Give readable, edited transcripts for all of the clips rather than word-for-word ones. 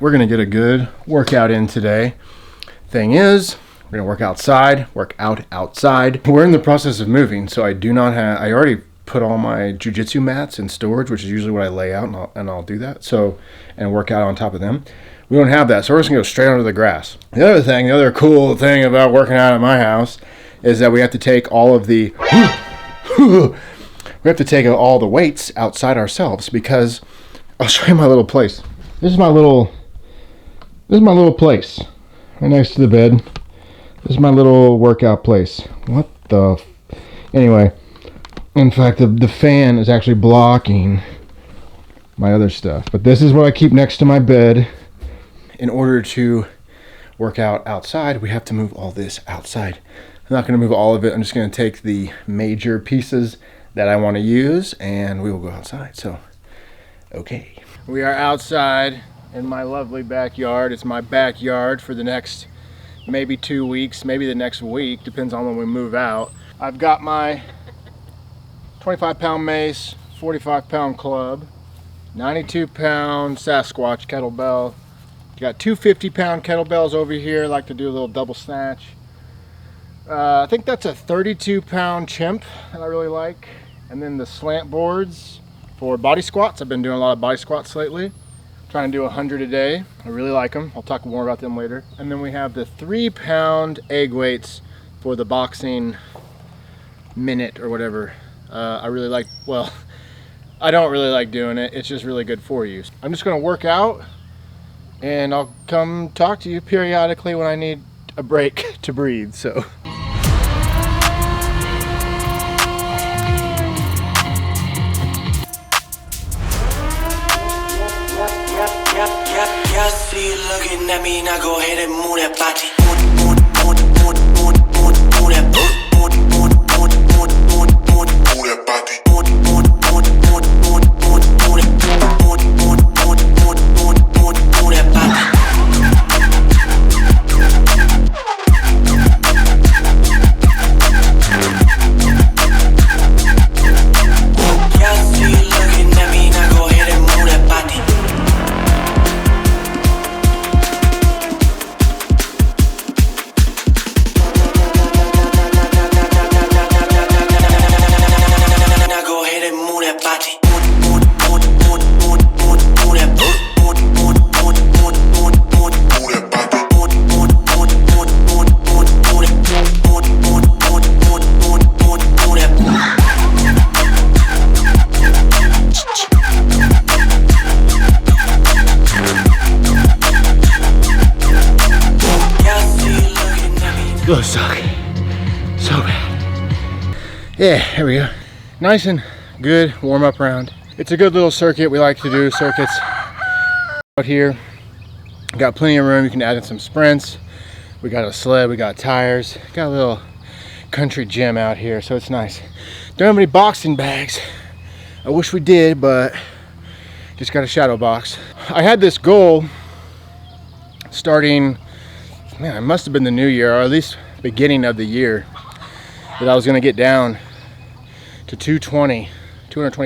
We're gonna get a good workout in today. Thing is, we're gonna work out outside. We're in the process of moving, so I already put all my jujitsu mats in storage, which is usually what I lay out, and I'll do that. And work out on top of them. We don't have that, so we're just gonna go straight onto the grass. The other cool thing about working out at my house is that we have to take all of the all the weights outside ourselves, because I'll show you my little place. This is my little place, right next to the bed. This is my little workout place. Anyway, in fact, the fan is actually blocking my other stuff. But this is what I keep next to my bed. In order to work out outside, we have to move all this outside. I'm not going to move all of it. I'm just going to take the major pieces that I want to use, and we will go outside. So, okay. We are outside in my lovely backyard. It's my backyard for the next maybe 2 weeks, maybe the next week, depends on when we move out. I've got my 25-pound mace, 45-pound club, 92-pound Sasquatch kettlebell. Got two 50-pound kettlebells over here. I like to do a little double snatch. I think that's a 32-pound chimp that I really like. And then the slant boards for body squats. I've been doing a lot of body squats lately. Trying to do 100 a day. I really like them. I'll talk more about them later. And then we have the 3-pound egg weights for the boxing minute or whatever. I don't really like doing it. It's just really good for you. I'm just gonna work out, and I'll come talk to you periodically when I need a break to breathe, so. See you looking at me, now go ahead and move that body. Those suck so bad. Yeah, here we go. Nice and good warm up round. It's a good little circuit. We like to do circuits out here. Got plenty of room. You can add in some sprints. We got a sled, we got tires. Got a little country gym out here, so it's nice. Don't have any boxing bags. I wish we did, but just got a shadow box. I had this goal starting, man, it must have been the new year, or at least beginning of the year, that I was gonna get down to 220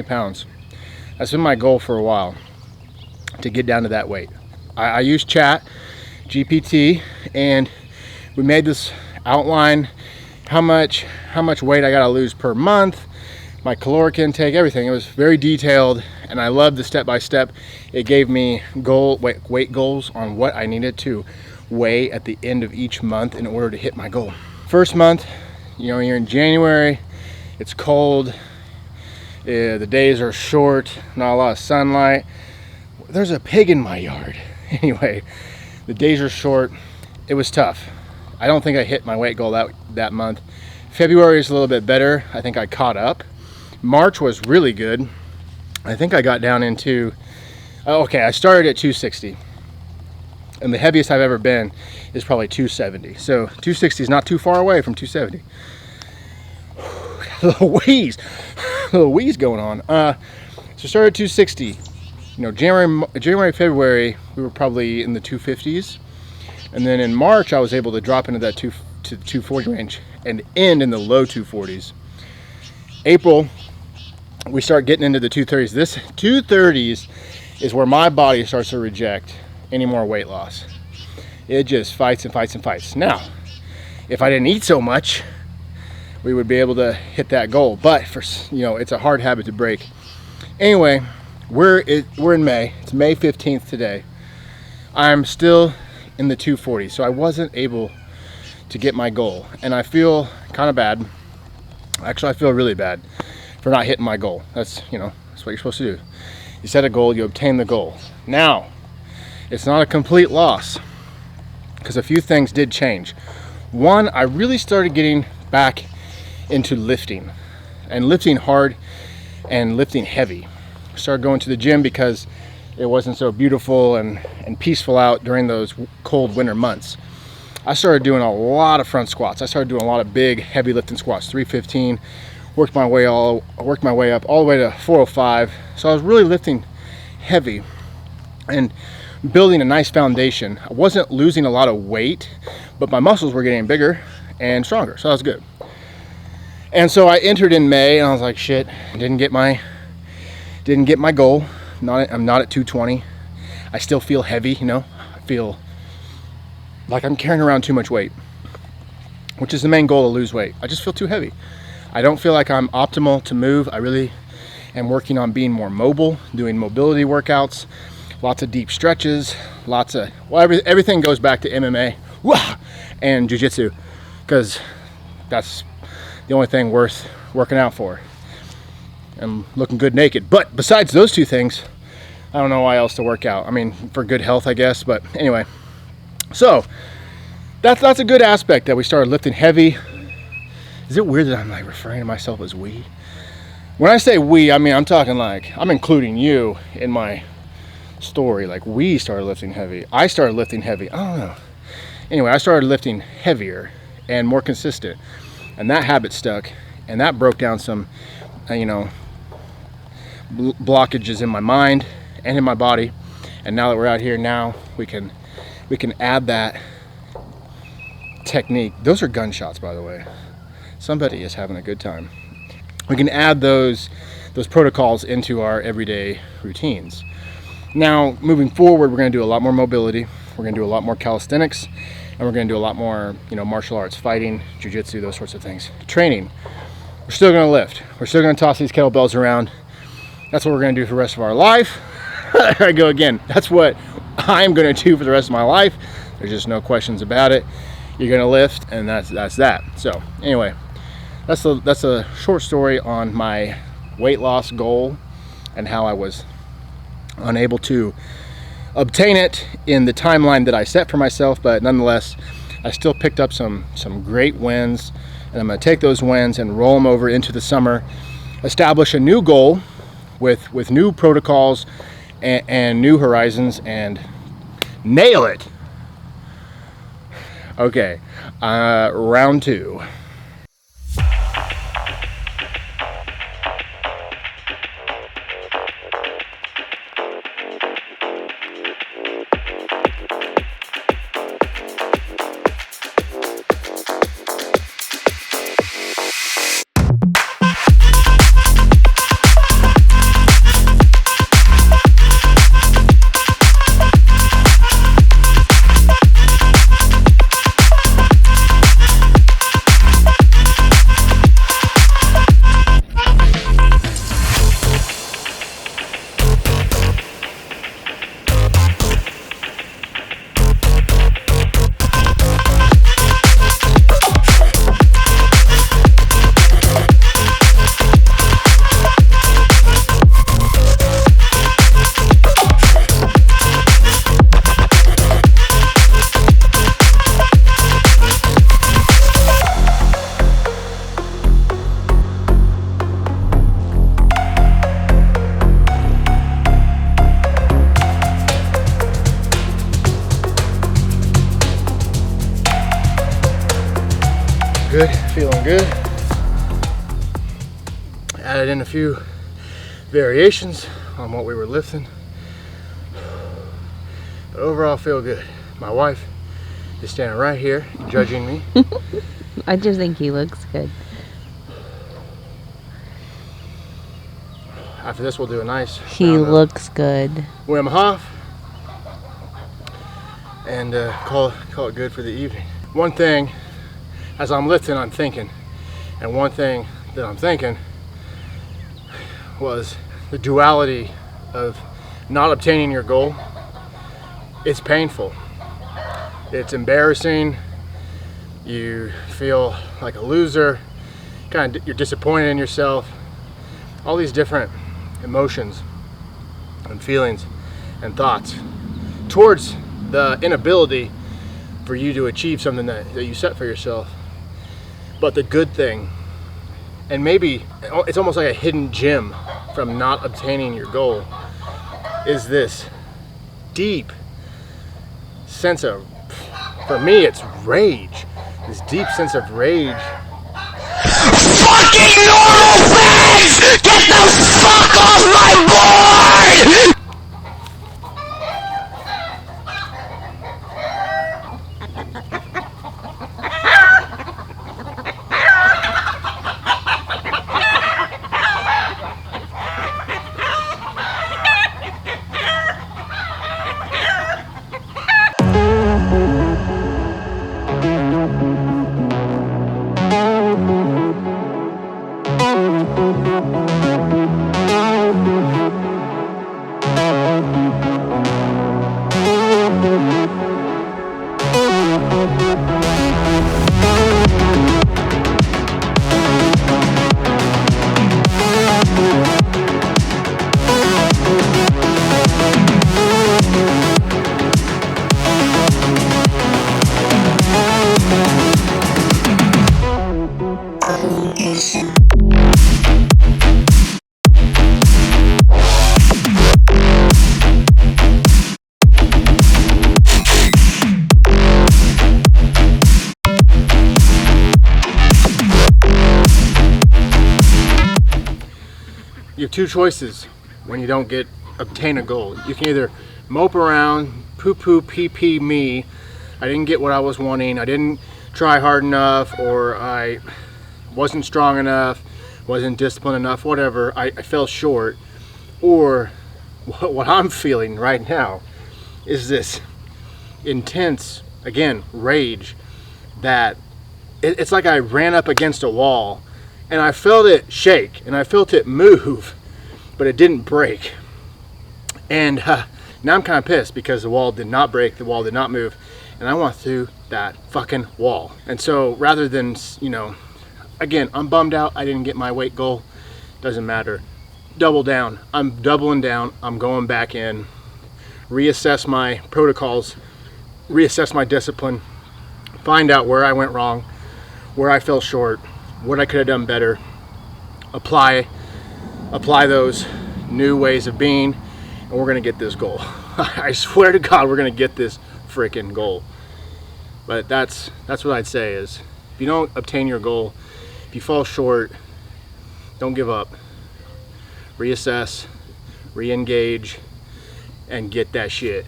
pounds. That's been my goal for a while, to get down to that weight. I use Chat GPT, and we made this outline, how much weight I gotta lose per month, my caloric intake, everything. It was very detailed, and I loved the step-by-step. It gave me weight goals on what I needed to weigh at the end of each month in order to hit my goal. First month, you're in January, it's cold, the days are short, not a lot of sunlight. There's a pig in my yard. Anyway, the days are short. It was tough. I don't think I hit my weight goal that month. February is a little bit better. I think I caught up. March was really good. I think I got down into, I started at 260. And the heaviest I've ever been is probably 270. So 260 is not too far away from 270. A little wheeze going on. So started at 260. January, February, we were probably in the 250s. And then in March, I was able to drop into that 240 range and end in the low 240s. April, we start getting into the 230s. This 230s is where my body starts to reject any more weight loss. It just fights and fights and fights. Now, if I didn't eat so much, we would be able to hit that goal. But for, you know, it's a hard habit to break. Anyway, we're in May. It's May 15th today. I'm still in the 240, so I wasn't able to get my goal, and I feel kind of bad. Actually, I feel really bad for not hitting my goal. That's, you know, that's what you're supposed to do. You set a goal, you obtain the goal. Now, it's not a complete loss because a few things did change. One, I really started getting back into lifting, and lifting hard and lifting heavy. I started going to the gym because it wasn't so beautiful and peaceful out during those cold winter months. I started doing a lot of front squats. I started doing a lot of big, heavy lifting squats, 315. Worked my way up all the way to 405. So I was really lifting heavy and building a nice foundation. I wasn't losing a lot of weight, but my muscles were getting bigger and stronger, so that was good. And so I entered in May, and I was like, shit, didn't get my goal. I'm not at 220. I still feel heavy, you know. I feel like I'm carrying around too much weight, which is the main goal, to lose weight. I just feel too heavy. I don't feel like I'm optimal to move. I really am working on being more mobile, doing mobility workouts, lots of deep stretches, lots of, well, everything goes back to MMA and jiu-jitsu, because that's the only thing worth working out for, and looking good naked. But besides those two things, I don't know why else to work out. I mean, for good health, I guess. But anyway, so that's a good aspect, that we started lifting heavy. Is it weird that I'm like referring to myself as we? When I say we, I mean, I'm talking like, I'm including you in my story. Like, we started lifting heavy. I started lifting heavy. I don't know. Anyway, I started lifting heavier and more consistent, and that habit stuck, and that broke down some, you know, blockages in my mind and in my body. And now that we're out here, now we can add that technique. Those are gunshots, by the way. Somebody is having a good time. We can add those protocols into our everyday routines. Now, moving forward, we're going to do a lot more mobility. We're going to do a lot more calisthenics, and we're going to do a lot more, you know, martial arts, fighting, jiu-jitsu, those sorts of things. Training. We're still going to lift. We're still going to toss these kettlebells around. That's what we're going to do for the rest of our life. There I go again. That's what I'm going to do for the rest of my life. There's just no questions about it. You're going to lift, and that's that. So anyway, that's a short story on my weight loss goal and how I was unable to obtain it in the timeline that I set for myself. But nonetheless, I still picked up some great wins, and I'm going to take those wins and roll them over into the summer, establish a new goal with new protocols and new horizons, and nail it. Okay, round two. Good, feeling good. Added in a few variations on what we were lifting, but overall feel good. My wife is standing right here judging me. I just think he looks good. After this, we'll do a nice He looks good. Wim Hof. and call it good for the evening. One thing, as I'm lifting, I'm thinking, and one thing that I'm thinking was the duality of not obtaining your goal. It's painful. It's embarrassing. You feel like a loser. You're disappointed in yourself. All these different emotions and feelings and thoughts towards the inability for you to achieve something that you set for yourself. But the good thing, and maybe it's almost like a hidden gem from not obtaining your goal, is this deep sense of, for me it's rage, this deep sense of rage. Fucking normal things! Get the fuck off my board! You have two choices when you don't obtain a goal. You can either mope around, poo-poo, pee-pee me, I didn't get what I was wanting, I didn't try hard enough, or I wasn't strong enough, wasn't disciplined enough, whatever, I fell short. Or what I'm feeling right now is this intense, again, rage that it's like I ran up against a wall and I felt it shake and I felt it move, but it didn't break. And now I'm kind of pissed because the wall did not break, the wall did not move, and I went through that fucking wall. And so rather than, again, I'm bummed out, I didn't get my weight goal, doesn't matter. Double down, I'm doubling down, I'm going back in, reassess my protocols, reassess my discipline, find out where I went wrong, where I fell short, what I could have done better, apply those new ways of being, and we're gonna get this goal. I swear to God, we're gonna get this freaking goal. But that's what I'd say is, if you don't obtain your goal, if you fall short, don't give up. Reassess, re-engage, and get that shit.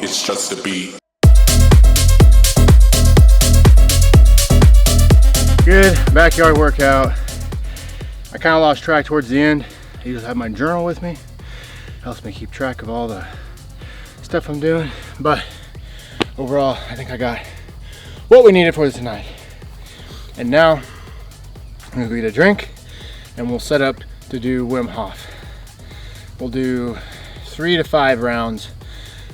It's just a beat. Good backyard workout. I kind of lost track towards the end. I usually have my journal with me. Helps me keep track of all the stuff I'm doing. But overall, I think I got what we needed for tonight. And now I'm gonna go get a drink and we'll set up to do Wim Hof. We'll do 3 to 5 rounds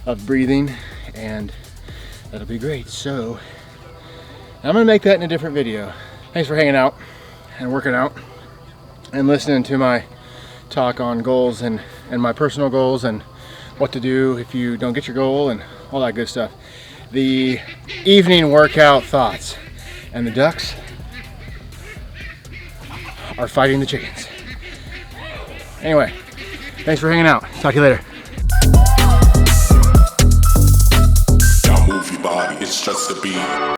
of breathing and that'll be great. So I'm gonna make that in a different video. Thanks for hanging out and working out and listening to my talk on goals and my personal goals and what to do if you don't get your goal and all that good stuff. The evening workout thoughts. And the ducks are fighting the chickens. Anyway, thanks for hanging out. Talk to you later. Now move your body, it's just a beat.